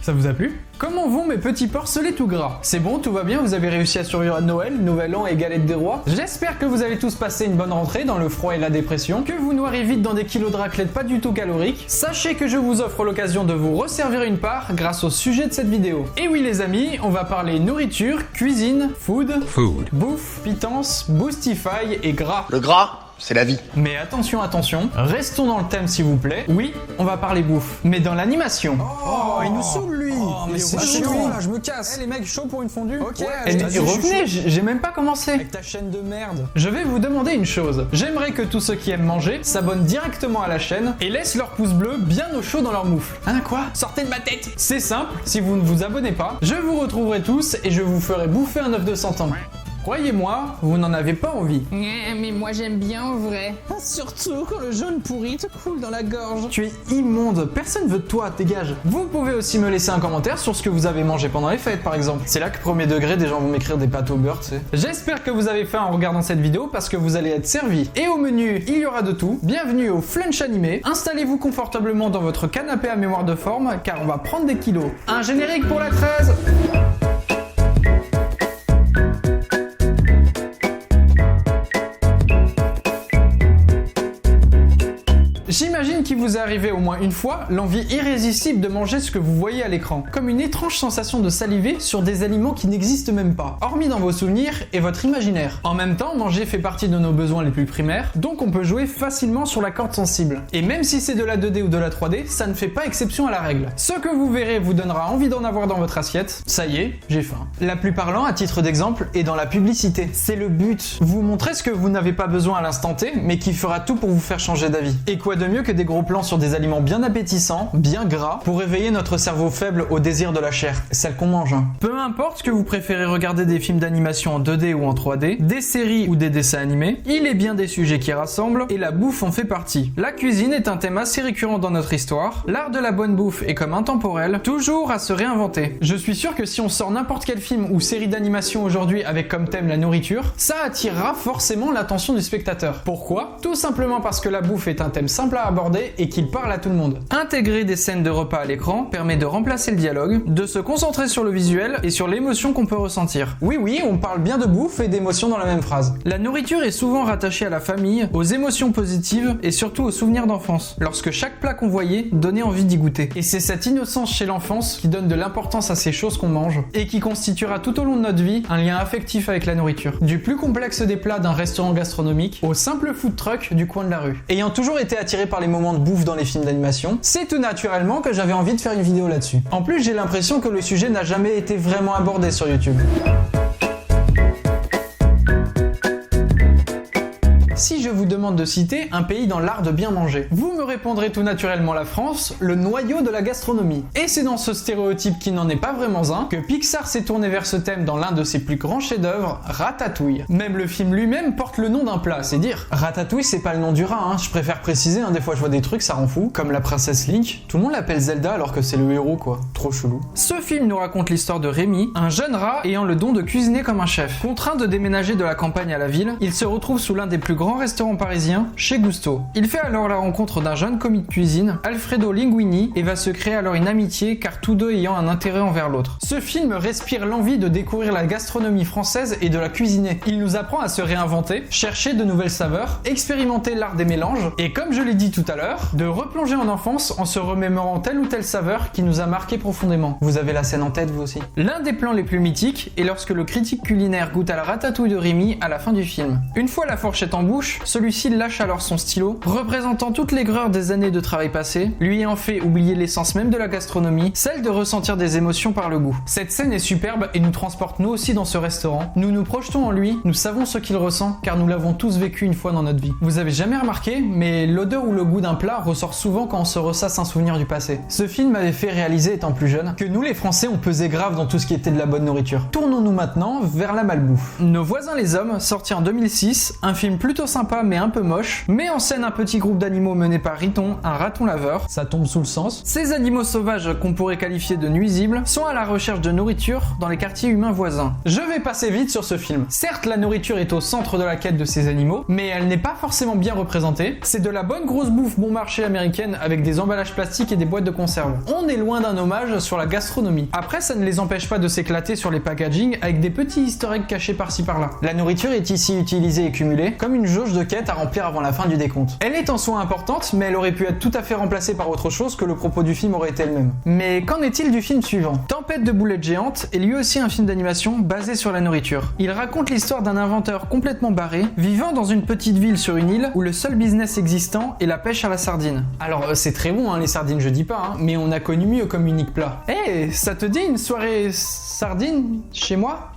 Ça vous a plu? Comment vont mes petits porcelets tout gras? C'est bon, tout va bien, vous avez réussi à survivre à Noël, Nouvel An et Galette des Rois? J'espère que vous avez tous passé une bonne rentrée dans le froid et la dépression, que vous noirez vite dans des kilos de raclette pas du tout caloriques. Sachez que je vous offre l'occasion de vous resservir une part grâce au sujet de cette vidéo. Et oui les amis, on va parler nourriture, cuisine, food, bouffe, pitance, boostify et gras. Le gras, c'est la vie. Mais attention, attention, restons dans le thème s'il vous plaît. Oui, on va parler bouffe, mais dans l'animation. Oh, il nous saoule lui. mais c'est c'est chiant chiant. là, je me casse. Les mecs, chaud pour une fondue? Ok, Et revenez, j'ai même pas commencé. Avec ta chaîne de merde. Je vais vous demander une chose. J'aimerais que tous ceux qui aiment manger s'abonnent directement à la chaîne et laissent leur pouce bleu bien au chaud dans leur moufle. Hein, quoi? Sortez de ma tête! C'est simple, si vous ne vous abonnez pas, je vous retrouverai tous et je vous ferai bouffer un œuf de 100 ans. Croyez-moi, vous n'en avez pas envie. Mais moi j'aime bien en vrai. Surtout quand le jaune pourri te coule dans la gorge. Tu es immonde, personne veut de toi, dégage. Vous pouvez aussi me laisser un commentaire sur ce que vous avez mangé pendant les fêtes par exemple. C'est là que premier degré, des gens vont m'écrire des pâtes au beurre, tu sais. J'espère que vous avez faim en regardant cette vidéo parce que vous allez être servi. Et au menu, il y aura de tout. Bienvenue au Flunch Animé. Installez-vous confortablement dans votre canapé à mémoire de forme car on va prendre des kilos. Un générique pour la 13. J'imagine qu'il vous est arrivé au moins une fois l'envie irrésistible de manger ce que vous voyez à l'écran, comme une étrange sensation de saliver sur des aliments qui n'existent même pas, hormis dans vos souvenirs et votre imaginaire. En même temps, manger fait partie de nos besoins les plus primaires, donc on peut jouer facilement sur la corde sensible. Et même si c'est de la 2D ou de la 3D, ça ne fait pas exception à la règle. Ce que vous verrez vous donnera envie d'en avoir dans votre assiette. Ça y est, j'ai faim. La plus parlant, à titre d'exemple, est dans la publicité. C'est le but. Vous montrez ce que vous n'avez pas besoin à l'instant T, mais qui fera tout pour vous faire changer d'avis. Et quoi de mieux que des gros plans sur des aliments bien appétissants, bien gras, pour réveiller notre cerveau faible au désir de la chair, celle qu'on mange. Peu importe que vous préférez regarder des films d'animation en 2D ou en 3D, des séries ou des dessins animés, il est bien des sujets qui rassemblent et la bouffe en fait partie. La cuisine est un thème assez récurrent dans notre histoire, l'art de la bonne bouffe est comme intemporel, toujours à se réinventer. Je suis sûr que si on sort n'importe quel film ou série d'animation aujourd'hui avec comme thème la nourriture, ça attirera forcément l'attention du spectateur. Pourquoi? Tout simplement parce que la bouffe est un thème simple à aborder et qu'il parle à tout le monde. Intégrer des scènes de repas à l'écran permet de remplacer le dialogue, de se concentrer sur le visuel et sur l'émotion qu'on peut ressentir. Oui, on parle bien de bouffe et d'émotion dans la même phrase. La nourriture est souvent rattachée à la famille, aux émotions positives et surtout aux souvenirs d'enfance, lorsque chaque plat qu'on voyait donnait envie d'y goûter. Et c'est cette innocence chez l'enfance qui donne de l'importance à ces choses qu'on mange et qui constituera tout au long de notre vie un lien affectif avec la nourriture. Du plus complexe des plats d'un restaurant gastronomique au simple food truck du coin de la rue. Ayant toujours été attiré par les moments de bouffe dans les films d'animation, c'est tout naturellement que j'avais envie de faire une vidéo là-dessus. En plus, j'ai l'impression que le sujet n'a jamais été vraiment abordé sur YouTube. Si je vous demande de citer un pays dans l'art de bien manger, vous me répondrez tout naturellement la France, le noyau de la gastronomie. Et c'est dans ce stéréotype qui n'en est pas vraiment un que Pixar s'est tourné vers ce thème dans l'un de ses plus grands chefs-d'œuvre, Ratatouille. Même le film lui-même porte le nom d'un plat, c'est dire. Ratatouille, c'est pas le nom du rat, hein. Je préfère préciser, des fois je vois des trucs, ça rend fou, comme la princesse Link. Tout le monde l'appelle Zelda alors que c'est le héros, quoi. Trop chelou. Ce film nous raconte l'histoire de Rémi, un jeune rat ayant le don de cuisiner comme un chef. Contraint de déménager de la campagne à la ville, il se retrouve sous l'un des plus grands restaurant parisien, chez Gusto. Il fait alors la rencontre d'un jeune commis de cuisine, Alfredo Linguini, et va se créer alors une amitié car tous deux ayant un intérêt envers l'autre. Ce film respire l'envie de découvrir la gastronomie française et de la cuisiner. Il nous apprend à se réinventer, chercher de nouvelles saveurs, expérimenter l'art des mélanges, et comme je l'ai dit tout à l'heure, de replonger en enfance en se remémorant telle ou telle saveur qui nous a marqué profondément. Vous avez la scène en tête vous aussi? L'un des plans les plus mythiques est lorsque le critique culinaire goûte à la ratatouille de Rémi à la fin du film. Une fois la fourchette en bouche, celui-ci lâche alors son stylo, représentant toute l'aigreur des années de travail passé, lui ayant fait oublier l'essence même de la gastronomie, celle de ressentir des émotions par le goût. Cette scène est superbe et nous transporte nous aussi dans ce restaurant. Nous nous projetons en lui, nous savons ce qu'il ressent car nous l'avons tous vécu une fois dans notre vie. Vous avez jamais remarqué, mais l'odeur ou le goût d'un plat ressort souvent quand on se ressasse un souvenir du passé. Ce film m'avait fait réaliser étant plus jeune que nous les Français on pesait grave dans tout ce qui était de la bonne nourriture. Tournons-nous maintenant vers la malbouffe. Nos voisins les hommes, sorti en 2006, un film plutôt sympa mais un peu moche, met en scène un petit groupe d'animaux mené par Riton, un raton laveur. Ça tombe sous le sens. Ces animaux sauvages qu'on pourrait qualifier de nuisibles sont à la recherche de nourriture dans les quartiers humains voisins. Je vais passer vite sur ce film. Certes, la nourriture est au centre de la quête de ces animaux, mais elle n'est pas forcément bien représentée. C'est de la bonne grosse bouffe bon marché américaine avec des emballages plastiques et des boîtes de conserve. On est loin d'un hommage sur la gastronomie. Après, ça ne les empêche pas de s'éclater sur les packaging avec des petits easter eggs cachés par-ci par-là. La nourriture est ici utilisée et cumulée comme une jauge de quête à remplir avant la fin du décompte. Elle est en soi importante, mais elle aurait pu être tout à fait remplacée par autre chose que le propos du film aurait été le même. Mais qu'en est-il du film suivant? Tempête de boulettes géantes est lui aussi un film d'animation basé sur la nourriture. Il raconte l'histoire d'un inventeur complètement barré, vivant dans une petite ville sur une île où le seul business existant est la pêche à la sardine. Alors c'est très bon les sardines, je dis pas, mais on a connu mieux comme unique plat. Ça te dit une soirée sardine chez moi?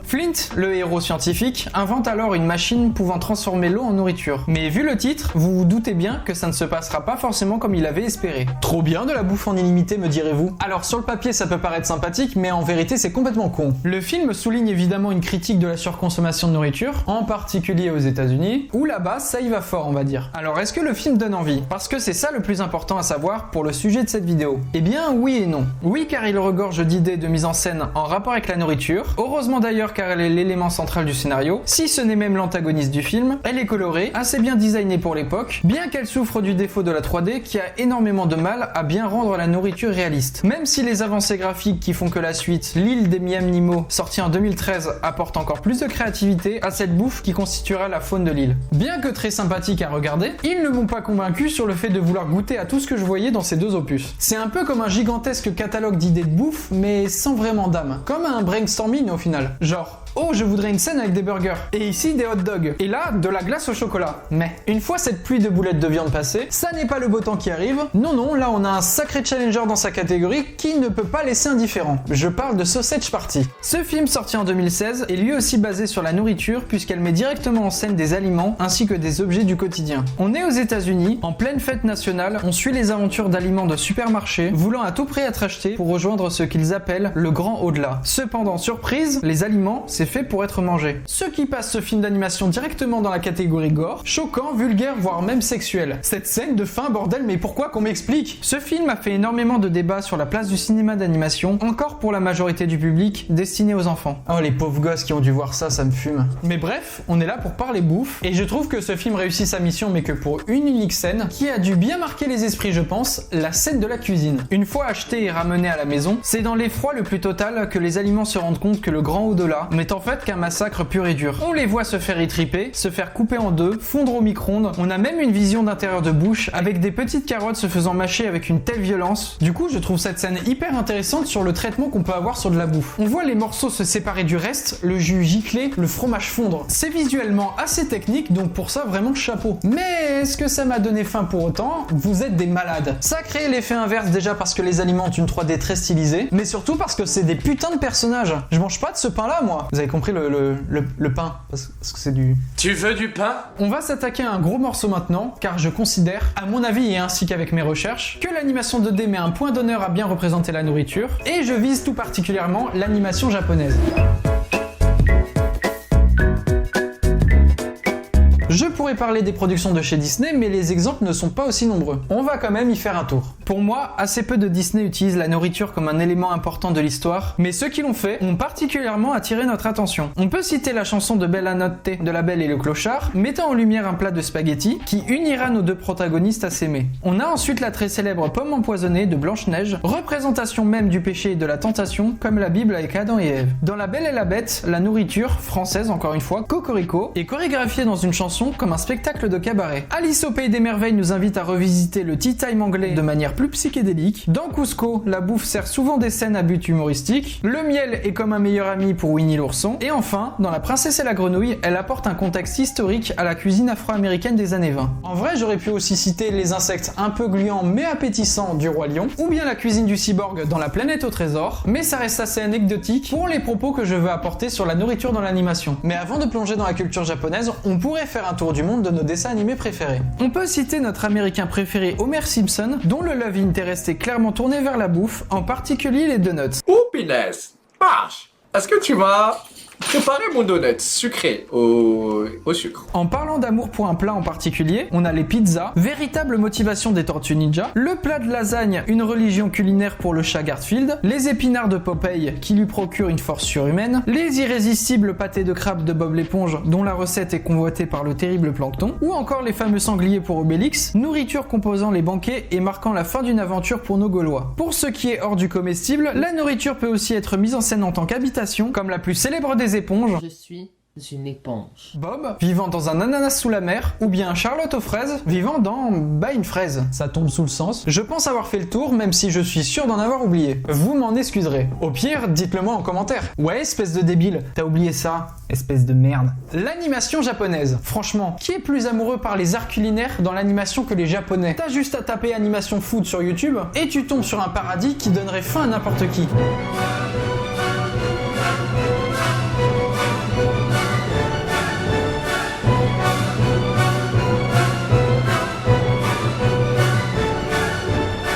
Flint, le héros scientifique, invente alors une machine pouvant transformer l'eau en nourriture. Mais vu le titre, vous vous doutez bien que ça ne se passera pas forcément comme il avait espéré. Trop bien de la bouffe en illimité, me direz-vous? Alors sur le papier ça peut paraître sympathique, mais en vérité c'est complètement con. Le film souligne évidemment une critique de la surconsommation de nourriture, en particulier aux États-Unis, où là-bas ça y va fort on va dire. Alors est-ce que le film donne envie? Parce que c'est ça le plus important à savoir pour le sujet de cette vidéo. Eh bien oui et non. Oui car il regorge d'idées de mise en scène en rapport avec la nourriture, heureusement d'ailleurs car elle est l'élément central du scénario, si ce n'est même l'antagoniste du film. Elle est colorée, assez bien designée pour l'époque, bien qu'elle souffre du défaut de la 3D qui a énormément de mal à bien rendre la nourriture réaliste. Même si les avancées graphiques qui font que la suite, L'île des Miam Nemo, sortie en 2013, apporte encore plus de créativité à cette bouffe qui constituera la faune de l'île. Bien que très sympathique à regarder, ils ne m'ont pas convaincu sur le fait de vouloir goûter à tout ce que je voyais dans ces deux opus. C'est un peu comme un gigantesque catalogue d'idées de bouffe, mais sans vraiment d'âme. Comme un brainstorming au final. Genre, oh, je voudrais une scène avec des burgers. Et ici, des hot dogs. Et là, de la glace au chocolat. Mais, une fois cette pluie de boulettes de viande passée, ça n'est pas le beau temps qui arrive. Non, là, on a un sacré challenger dans sa catégorie qui ne peut pas laisser indifférent. Je parle de Sausage Party. Ce film, sorti en 2016, est lui aussi basé sur la nourriture, puisqu'elle met directement en scène des aliments ainsi que des objets du quotidien. On est aux États-Unis, en pleine fête nationale, on suit les aventures d'aliments de supermarché, voulant à tout prix être achetés pour rejoindre ce qu'ils appellent le grand au-delà. Cependant, surprise, les aliments, c'est fait pour être mangé. Ce qui passe ce film d'animation directement dans la catégorie gore, choquant, vulgaire, voire même sexuel. Cette scène de fin, bordel, mais pourquoi qu'on m'explique? Ce film a fait énormément de débats sur la place du cinéma d'animation, encore pour la majorité du public, destiné aux enfants. Oh, les pauvres gosses qui ont dû voir ça, ça me fume. Mais bref, on est là pour parler bouffe, et je trouve que ce film réussit sa mission, mais que pour une unique scène, qui a dû bien marquer les esprits, je pense, la scène de la cuisine. Une fois acheté et ramené à la maison, c'est dans l'effroi le plus total que les aliments se rendent compte que le grand au-delà n'est en fait qu'un massacre pur et dur. On les voit se faire étriper, se faire couper en deux, fondre au micro-ondes. On a même une vision d'intérieur de bouche avec des petites carottes se faisant mâcher avec une telle violence. Du coup, je trouve cette scène hyper intéressante sur le traitement qu'on peut avoir sur de la bouffe. On voit les morceaux se séparer du reste, le jus gicler, le fromage fondre. C'est visuellement assez technique, donc pour ça, vraiment chapeau. Mais est-ce que ça m'a donné faim pour autant? Vous êtes des malades. Ça crée l'effet inverse déjà parce que les aliments ont une 3D très stylisée, mais surtout parce que c'est des putains de personnages. Je mange pas de ce pain-là, moi. Vous avez compris le pain, parce que c'est du... Tu veux du pain? On va s'attaquer à un gros morceau maintenant, car je considère, à mon avis et ainsi qu'avec mes recherches, que l'animation 2D met un point d'honneur à bien représenter la nourriture, et je vise tout particulièrement l'animation japonaise. Je pourrais parler des productions de chez Disney, mais les exemples ne sont pas aussi nombreux. On va quand même y faire un tour. Pour moi, assez peu de Disney utilisent la nourriture comme un élément important de l'histoire, mais ceux qui l'ont fait ont particulièrement attiré notre attention. On peut citer la chanson de Bella Notte de La Belle et le Clochard, mettant en lumière un plat de spaghettis qui unira nos deux protagonistes à s'aimer. On a ensuite la très célèbre Pomme empoisonnée de Blanche-Neige, représentation même du péché et de la tentation, comme la Bible avec Adam et Ève. Dans La Belle et la Bête, la nourriture, française encore une fois, Cocorico, est chorégraphiée dans une chanson comme un spectacle de cabaret. Alice au Pays des Merveilles nous invite à revisiter le tea time anglais de manière plus psychédélique. Dans Cusco, la bouffe sert souvent des scènes à but humoristique. Le miel est comme un meilleur ami pour Winnie l'ourson. Et enfin, dans La Princesse et la Grenouille, elle apporte un contexte historique à la cuisine afro-américaine des années 20. En vrai, j'aurais pu aussi citer les insectes un peu gluants mais appétissants du Roi Lion, ou bien la cuisine du cyborg dans La Planète au Trésor, mais ça reste assez anecdotique pour les propos que je veux apporter sur la nourriture dans l'animation. Mais avant de plonger dans la culture japonaise, on pourrait faire un tour du monde de nos dessins animés préférés. On peut citer notre américain préféré Homer Simpson, dont le love interest est clairement tourné vers la bouffe, en particulier les donuts. Oh, Pinès! Marche! Est-ce que tu vas Préparez mon donut sucré au sucre. En parlant d'amour pour un plat en particulier, on a les pizzas, véritable motivation des Tortues Ninja, le plat de lasagne, une religion culinaire pour le chat Garfield, les épinards de Popeye qui lui procurent une force surhumaine, les irrésistibles pâtés de crabe de Bob l'éponge dont la recette est convoitée par le terrible Plankton, ou encore les fameux sangliers pour Obélix, nourriture composant les banquets et marquant la fin d'une aventure pour nos Gaulois. Pour ce qui est hors du comestible, la nourriture peut aussi être mise en scène en tant qu'habitation, comme la plus célèbre des éponges, Je suis une éponge. Bob, vivant dans un ananas sous la mer, ou bien Charlotte aux fraises, vivant dans, une fraise. Ça tombe sous le sens. Je pense avoir fait le tour, même si je suis sûr d'en avoir oublié. Vous m'en excuserez. Au pire, dites-le moi en commentaire. Ouais, espèce de débile, t'as oublié ça. Espèce de merde. L'animation japonaise. Franchement, qui est plus amoureux par les arts culinaires dans l'animation que les japonais? T'as juste à taper animation food sur YouTube, et tu tombes sur un paradis qui donnerait faim à n'importe qui.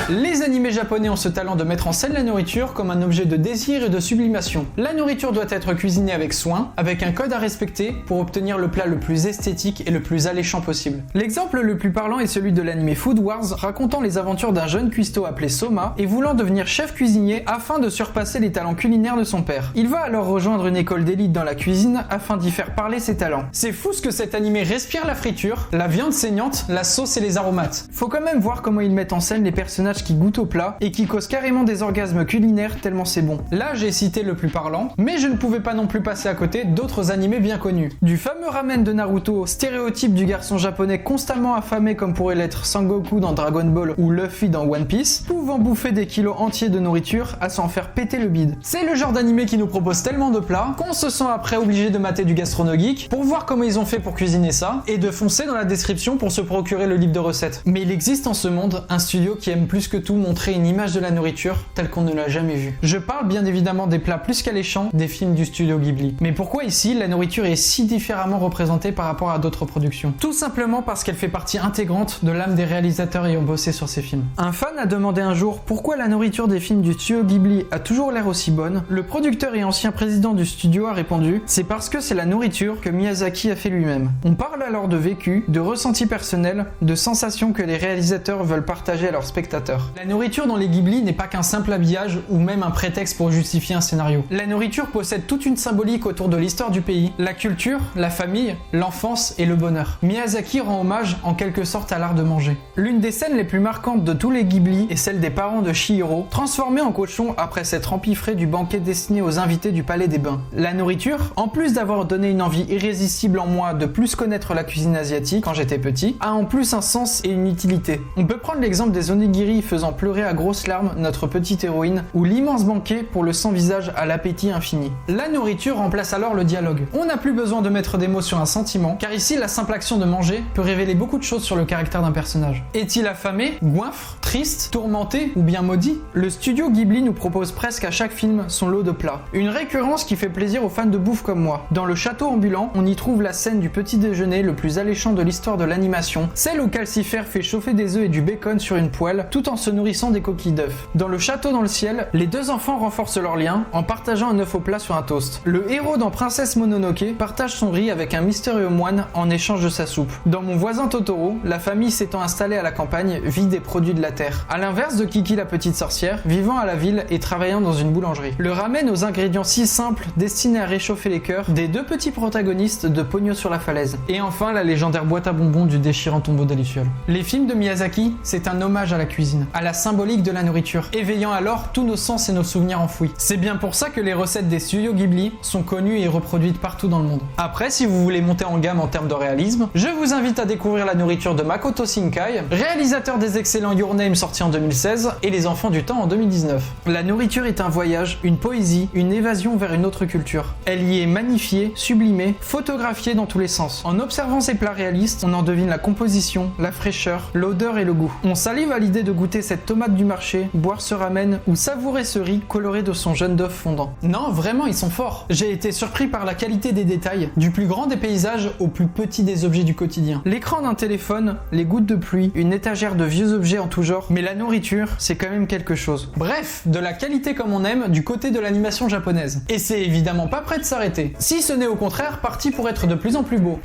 Les animés japonais ont ce talent de mettre en scène la nourriture comme un objet de désir et de sublimation. La nourriture doit être cuisinée avec soin, avec un code à respecter pour obtenir le plat le plus esthétique et le plus alléchant possible. L'exemple le plus parlant est celui de l'anime Food Wars, racontant les aventures d'un jeune cuistot appelé Soma et voulant devenir chef cuisinier afin de surpasser les talents culinaires de son père. Il va alors rejoindre une école d'élite dans la cuisine afin d'y faire parler ses talents. C'est fou ce que cet animé respire la friture, la viande saignante, la sauce et les aromates. Faut quand même voir comment ils mettent en scène les personnages qui goûtent au plat et qui causent carrément des orgasmes culinaires tellement c'est bon. Là j'ai cité le plus parlant, mais je ne pouvais pas non plus passer à côté d'autres animés bien connus. Du fameux ramen de Naruto, stéréotype du garçon japonais constamment affamé comme pourrait l'être Sangoku dans Dragon Ball ou Luffy dans One Piece, pouvant bouffer des kilos entiers de nourriture à s'en faire péter le bide. C'est le genre d'animé qui nous propose tellement de plats qu'on se sent après obligé de mater du Gastrono Geek pour voir comment ils ont fait pour cuisiner ça et de foncer dans la description pour se procurer le livre de recettes. Mais il existe en ce monde un studio qui aime plus que tout montrer une image de la nourriture telle qu'on ne l'a jamais vue. Je parle bien évidemment des plats plus qu'alléchants des films du studio Ghibli. Mais pourquoi ici la nourriture est si différemment représentée par rapport à d'autres productions? Tout simplement parce qu'elle fait partie intégrante de l'âme des réalisateurs ayant bossé sur ces films. Un fan a demandé un jour pourquoi la nourriture des films du studio Ghibli a toujours l'air aussi bonne. Le producteur et ancien président du studio a répondu: c'est parce que c'est la nourriture que Miyazaki a fait lui-même. On parle alors de vécu, de ressenti personnel, de sensations que les réalisateurs veulent partager à leurs spectateurs. La nourriture dans les Ghibli n'est pas qu'un simple habillage ou même un prétexte pour justifier un scénario. La nourriture possède toute une symbolique autour de l'histoire du pays, la culture, la famille, l'enfance et le bonheur. Miyazaki rend hommage en quelque sorte à l'art de manger. L'une des scènes les plus marquantes de tous les Ghibli est celle des parents de Chihiro, transformés en cochons après s'être empiffrés du banquet destiné aux invités du Palais des Bains. La nourriture, en plus d'avoir donné une envie irrésistible en moi de plus connaître la cuisine asiatique quand j'étais petit, a en plus un sens et une utilité. On peut prendre l'exemple des onigiri faisant pleurer à grosses larmes notre petite héroïne, ou l'immense banquet pour le sans-visage à l'appétit infini. La nourriture remplace alors le dialogue. On n'a plus besoin de mettre des mots sur un sentiment, car ici la simple action de manger peut révéler beaucoup de choses sur le caractère d'un personnage. Est-il affamé, goinfre, triste, tourmenté ou bien maudit? Le studio Ghibli nous propose presque à chaque film son lot de plats. Une récurrence qui fait plaisir aux fans de bouffe comme moi. Dans le château ambulant, on y trouve la scène du petit déjeuner le plus alléchant de l'histoire de l'animation, celle où Calcifer fait chauffer des œufs et du bacon sur une poêle tout en se nourrissant des coquilles d'œufs. Dans le château dans le ciel, les deux enfants renforcent leur lien en partageant un œuf au plat sur un toast. Le héros dans Princesse Mononoke partage son riz avec un mystérieux moine en échange de sa soupe. Dans Mon voisin Totoro, la famille s'étant installée à la campagne vit des produits de la terre. À l'inverse de Kiki la petite sorcière, vivant à la ville et travaillant dans une boulangerie. Le ramen aux ingrédients si simples destinés à réchauffer les cœurs des deux petits protagonistes de Pogno sur la falaise. Et enfin la légendaire boîte à bonbons du déchirant tombeau des Lucioles. Les films de Miyazaki, c'est un hommage à la cuisine, à la symbolique de la nourriture, éveillant alors tous nos sens et nos souvenirs enfouis. C'est bien pour ça que les recettes des studios Ghibli sont connues et reproduites partout dans le monde. Après, si vous voulez monter en gamme en termes de réalisme, je vous invite à découvrir la nourriture de Makoto Shinkai, réalisateur des excellents Your Name sorti en 2016 et Les Enfants du Temps en 2019. La nourriture est un voyage, une poésie, une évasion vers une autre culture. Elle y est magnifiée, sublimée, photographiée dans tous les sens. En observant ces plats réalistes, on en devine la composition, la fraîcheur, l'odeur et le goût. On salive à l'idée de goûter cette tomate du du marché, boire ce ramen ou savourer ce riz coloré de son jaune d'œuf fondant. Non, vraiment, ils sont forts. J'ai été surpris par la qualité des détails, du plus grand des paysages au plus petit des objets du quotidien. L'écran d'un téléphone, les gouttes de pluie, une étagère de vieux objets en tout genre, mais la nourriture, c'est quand même quelque chose. Bref, de la qualité comme on aime du côté de l'animation japonaise. Et c'est évidemment pas prêt de s'arrêter. Si ce n'est au contraire parti pour être de plus en plus beau.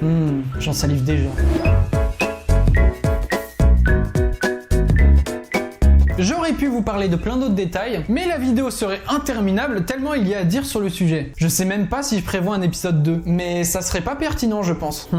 J'en salive déjà. J'aurais pu vous parler de plein d'autres détails, mais la vidéo serait interminable tellement il y a à dire sur le sujet. Je sais même pas si je prévois un épisode 2, mais ça serait pas pertinent je pense.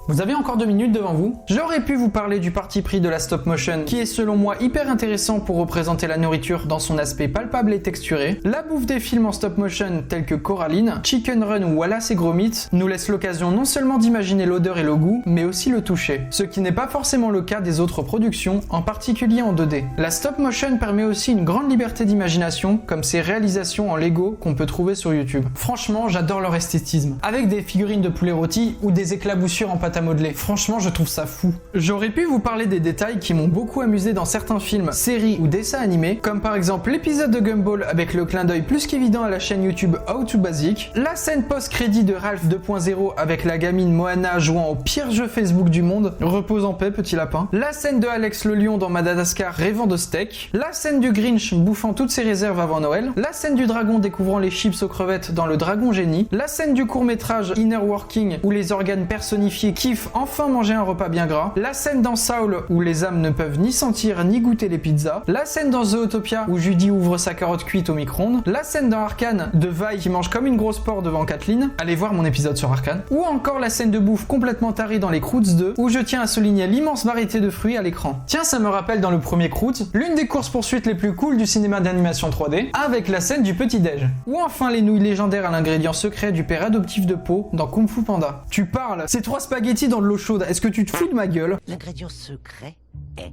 Vous avez encore 2 minutes devant vous. J'aurais pu vous parler du parti pris de la stop motion, qui est selon moi hyper intéressant pour représenter la nourriture dans son aspect palpable et texturé. La bouffe des films en stop motion tels que Coraline, Chicken Run ou Wallace et Gromit nous laisse l'occasion non seulement d'imaginer l'odeur et le goût, mais aussi le toucher. Ce qui n'est pas forcément le cas des autres productions, en particulier en 2D. La stop motion permet aussi une grande liberté d'imagination, comme ces réalisations en Lego qu'on peut trouver sur YouTube. Franchement, j'adore leur esthétisme. Avec des figurines de poulet rôti ou des éclaboussures en pâte à modeler. Franchement, je trouve ça fou. J'aurais pu vous parler des détails qui m'ont beaucoup amusé dans certains films, séries ou dessins animés, comme par exemple l'épisode de Gumball avec le clin d'œil plus qu'évident à la chaîne YouTube How to Basic, la scène post-crédit de Ralph 2.0 avec la gamine Moana jouant au pire jeu Facebook du monde, repose en paix petit lapin, la scène de Alex le lion dans Madagascar rêvant de steak, la scène du Grinch bouffant toutes ses réserves avant Noël, la scène du dragon découvrant les chips aux crevettes dans le Dragon Génie, la scène du court-métrage Inner Working où les organes personnifiés kiffent enfin manger un repas bien gras, la scène dans Saul où les âmes ne peuvent ni sentir ni goûter les pizzas, la scène dans Zootopia où Judy ouvre sa carotte cuite au micro-ondes, la scène dans Arcane de Vi qui mange comme une grosse porc devant Kathleen, allez voir mon épisode sur Arcane, ou encore la scène de bouffe complètement tarée dans les Croods 2 où je tiens à souligner l'immense variété de fruits à l'écran. Tiens, ça me rappelle dans le premier Croods, l'une des courses-poursuites les plus cool du cinéma d'animation 3D, avec la scène du petit-déj. Ou enfin les nouilles légendaires à l'ingrédient secret du père adoptif de Po dans Kung Fu Panda. Tu parles, c'est 3 spaghettis dans de l'eau chaude, est-ce que tu te fous de ma gueule? L'ingrédient secret est...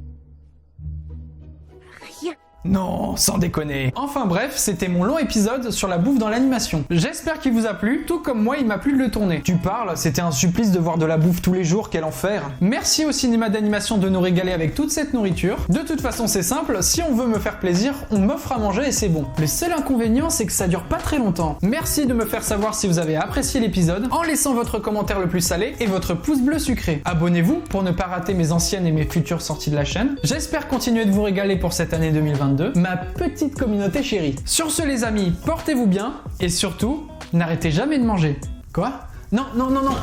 Non, sans déconner. Enfin bref, c'était mon long épisode sur la bouffe dans l'animation. J'espère qu'il vous a plu, tout comme moi il m'a plu de le tourner. Tu parles, c'était un supplice de voir de la bouffe tous les jours, quel enfer. Merci au cinéma d'animation de nous régaler avec toute cette nourriture. De toute façon c'est simple, si on veut me faire plaisir, on m'offre à manger et c'est bon. Le seul inconvénient c'est que ça dure pas très longtemps. Merci de me faire savoir si vous avez apprécié l'épisode en laissant votre commentaire le plus salé et votre pouce bleu sucré. Abonnez-vous pour ne pas rater mes anciennes et mes futures sorties de la chaîne. J'espère continuer de vous régaler pour cette année 2022. Ma petite communauté chérie. Sur ce les amis, portez-vous bien et surtout, n'arrêtez jamais de manger. Quoi? Non, non, non, non.